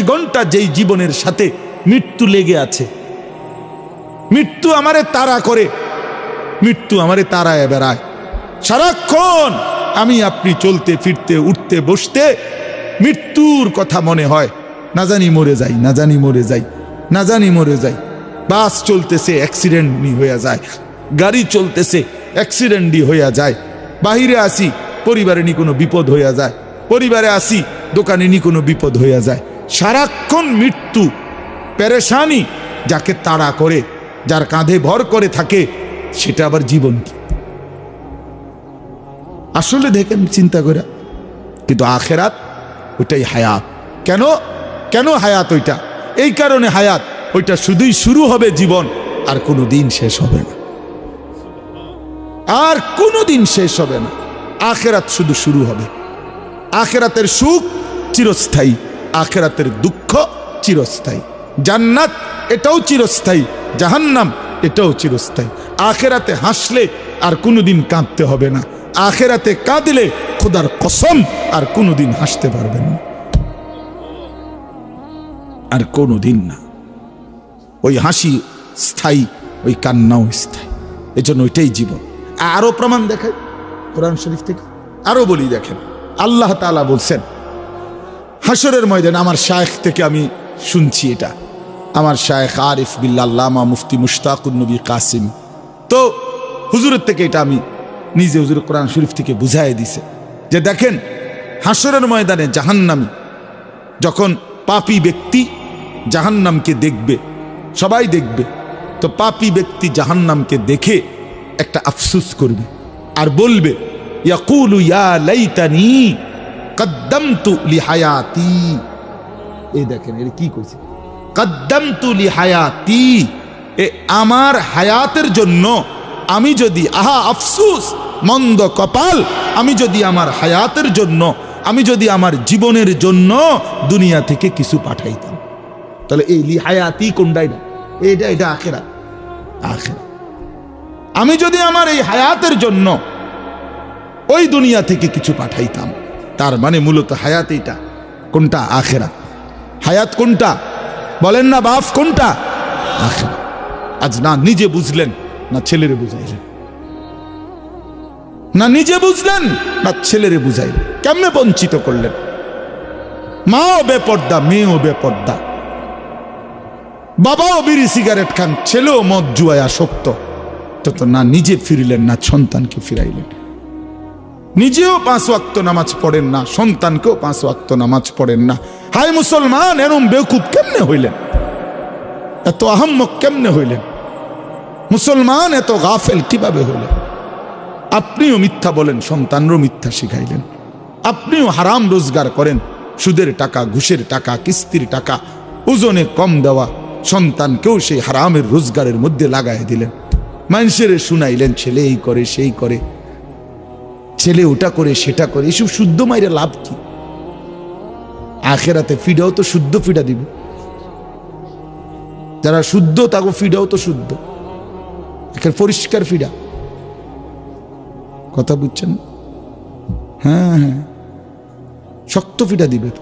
ঘন্টা যেই জীবনের সাথে মৃত্যু লেগে আছে, মৃত্যু আমারে তাড়া করে, মৃত্যু আমারে তাড়ায় বেড়ায় সারাক্ষণ। আমি আপনি চলতে ফিরতে উঠতে বসতে মৃত্যুর কথা মনে হয়, না জানি মরে যাই, না জানি মরে যাই, না জানি মরে যাই। বাস চলতেছে অ্যাক্সিডেন্টই হয়ে যায়, গাড়ি চলতেছে অ্যাক্সিডেন্টই হইয়া যায়। বাহিরে আসি পরিবারে নি কোনো বিপদ হইয়া যায়, পরিবারে আসি দোকানে নি কোনো বিপদ হইয়া যায়। সারাক্ষণ মৃত্যু পেরেশানি যাকে তাড়া করে, যার কাঁধে ভর করে থাকে, সেটা আবার জীবন কি? আসলে দেখেন চিন্তা করে, কিন্তু আখেরাত ওইটাই হায়াত। কেন কেন হায়াত ওইটা? এই কারণে হায়াত ওইটা শুধুই শুরু হবে জীবন, আর কোনো দিন শেষ হবে না, আর কোনো দিন শেষ হবে না। আখেরাত শুধু শুরু হবে। আখেরাতের সুখ চিরস্থায়ী, আখেরাতের দুঃখ চিরস্থায়ী। জান্নাত এটাও চিরস্থায়ী, জাহান্নাম এটাও চিরস্থায়ী। আখেরাতে হাসলে আর কোনোদিন কাঁদতে হবে না, আখেরাতে কাঁদলে খোদার কসম আর কোনোদিন হাসতে পারবেন না, আর কোনোদিন না। ওই হাসি স্থায়ী, ওই কান্নাও স্থায়ী। এজন্য ওইটাই জীবন। আরো প্রমাণ দেখায় কোরআন শরীফ থেকে, আরো বলি দেখেন। আল্লাহ তাআলা বলছেন হাসরের ময়দানে, আমার শায়েখ থেকে আমি শুনছি এটা, আমার শায়েখ আরিফ বিল্লাহ আল্লামা মুফতি মুশতাকুন নবী কাসিম, তো হুজুরের থেকে এটা আমি নিজে হুজুর কোরআন শরীফ থেকে বুঝাই দিছে যে দেখেন হাসরের ময়দানে জাহান্নামী যখন পাপী ব্যক্তি জাহান্নামকে দেখবে, সবাই দেখবে, তো পাপী ব্যক্তি জাহান্নামকে দেখে একটা আফসোস করবে আর বলবে ইয়াকুলু ইয়া লাইতানি কদ্দামতু লিহায়াতি। এই দেখেন এর কি কইছে, কদ্দামতু লিহায়াতি, এ আমার হায়াতের জন্য আমি যদি, আহা আফসোস, মন্দ কপাল, আমি যদি আমার হায়াতের জন্য, আমি যদি আমার জীবনের জন্য দুনিয়া থেকে কিছু পাঠাইতাম। তাহলে এই লিহায়াতি কোনটাই না, এটা এটা আখিরাত। আখিরাত আমি যদি আমার এই হায়াতের জন্য ওই দুনিয়া থেকে কিছু পাঠাইতাম, তার মানে মূলত হায়াত এইটা। কোনটা? আখিরাত। হায়াত কোনটা বলেন না বাপ, কোনটা? আখিরাত। আজ না নিজে বুঝলেন, না ছেলেরে বুঝাইলেন, না নিজে বুঝলেন, না ছেলেরে বুঝাইলেন। কেমনে বঞ্চিত করলেন? মাও বেপর্দা, মেয়েও বেপর্দা, বাবাও বিড়ি সিগারেট খান, ছেলেও মদ জুয়ায় আসক্ত। তো না নিজে ফিরলেন, না সন্তানকে ফিরাইলেন। নিজেও 5 ওয়াক্ত নামাজ পড়েন না, সন্তানকেও 5 ওয়াক্ত নামাজ পড়েন না। হায় মুসলমান, এরম বেকুব কেমনে হইলেন? এত আহাম্মক কেমনে হইলেন? মুসলমান এত গাফেল কিভাবে হইলেন? আপনিও মিথ্যা বলেন, সন্তানরও মিথ্যা শিখাইলেন। আপনিও হারাম রোজগার করেন, সুদের টাকা, ঘুষের টাকা, কিস্তির টাকা, ওজনে কম দেওয়া সন্তানকেও সেই হারামের রোজগারের মধ্যে লাগাই দিলেন। মানুষের শুনাইলেন ছেলে এই করে সেই করে, ছেলে ওটা করে সেটা করে। এসব শুদ্ধ মাইরে লাভ কি? আখেরাতে ফিডাও তো শুদ্ধ ফিডা দিবে, যারা শুদ্ধ তাকে ফিডাও তো শুদ্ধ, পরিষ্কার ফিডা। কথা বুঝছেন? হ্যাঁ হ্যাঁ, শক্ত ফিডা দিবে তো।